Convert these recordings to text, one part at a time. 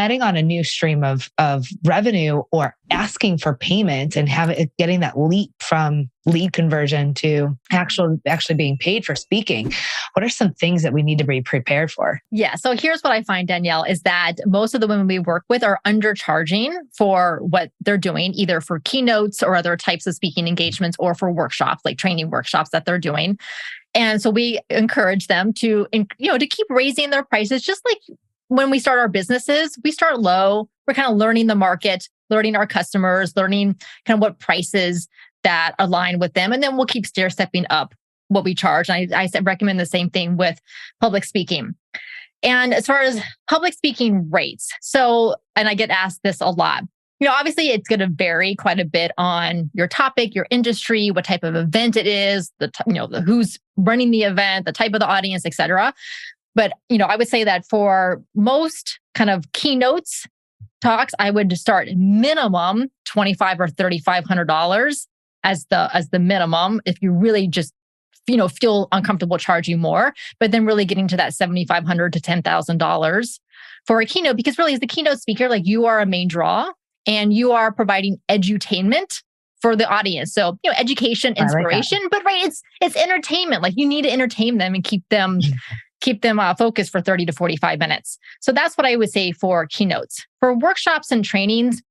adding on a new stream of revenue or asking for payment and getting that leap from lead conversion to actually being paid for speaking, what are some things that we need to be prepared for? Yeah. So here's what I find, Danielle, is that most of the women we work with are undercharging for what they're doing, either for keynotes or other types of speaking engagements or for workshops, like training workshops that they're doing. And so we encourage them to keep raising their prices, just like when we start our businesses, we start low. We're kind of learning the market, learning our customers, learning kind of what prices that align with them. And then we'll keep stair-stepping up what we charge. And I recommend the same thing with public speaking. And as far as public speaking rates, and I get asked this a lot, obviously it's going to vary quite a bit on your topic, your industry, what type of event it is, who's running the event, the type of the audience, et cetera. But, I would say that for most kind of keynotes talks, I would start minimum $2,500 or $3,500 as the minimum. If you really just, feel uncomfortable charging more, but then really getting to that $7,500 to $10,000 for a keynote, because really as the keynote speaker, like you are a main draw and you are providing edutainment for the audience. So, education, inspiration, but it's entertainment. Like you need to entertain them and keep them focused for 30 to 45 minutes. So that's what I would say for keynotes. For workshops and trainings,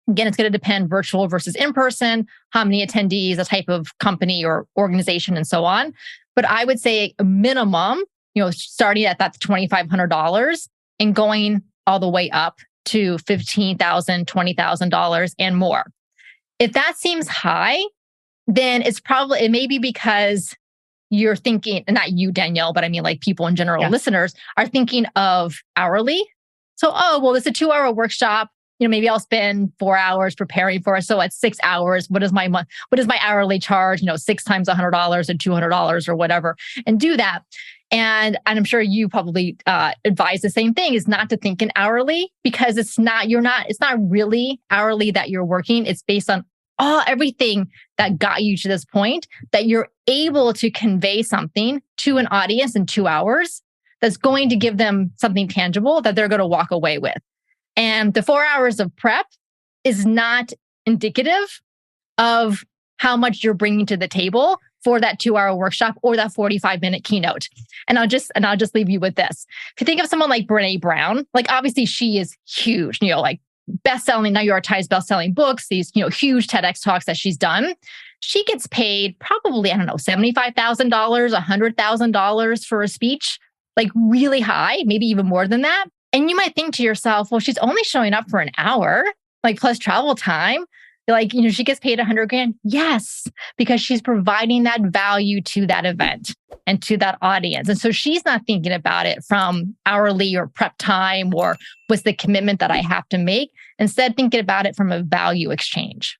again, it's going to depend virtual versus in-person, how many attendees, the type of company or organization, and so on. But I would say a minimum, starting at that $2,500 and going all the way up to $15,000, $20,000 and more. If that seems high, then it may be because you're thinking, not you, Danielle, but I mean like people in general, listeners are thinking of hourly. So, it's a 2-hour workshop. Maybe I'll spend 4 hours preparing for it. So at 6 hours, what is my hourly charge? 6 times $100 and $200 or whatever, and do that. And I'm sure you probably advise the same thing, is not to think in hourly, because it's not really hourly that you're working. It's based on everything that got you to this point, that you're able to convey something to an audience in 2 hours that's going to give them something tangible that they're going to walk away with. And the 4 hours of prep is not indicative of how much you're bringing to the table for that 2-hour workshop or that 45-minute keynote. And I'll just leave you with this. If you think of someone like Brené Brown, like obviously she is huge, like best-selling, New York Times best-selling books, these, huge TEDx talks that she's done. She gets paid probably, $75,000, $100,000 for a speech, like really high, maybe even more than that. And you might think to yourself, well, she's only showing up for an hour, like plus travel time. Like, she gets paid $100,000. Yes, because she's providing that value to that event and to that audience. And so she's not thinking about it from hourly or prep time or what's the commitment that I have to make. Instead, thinking about it from a value exchange.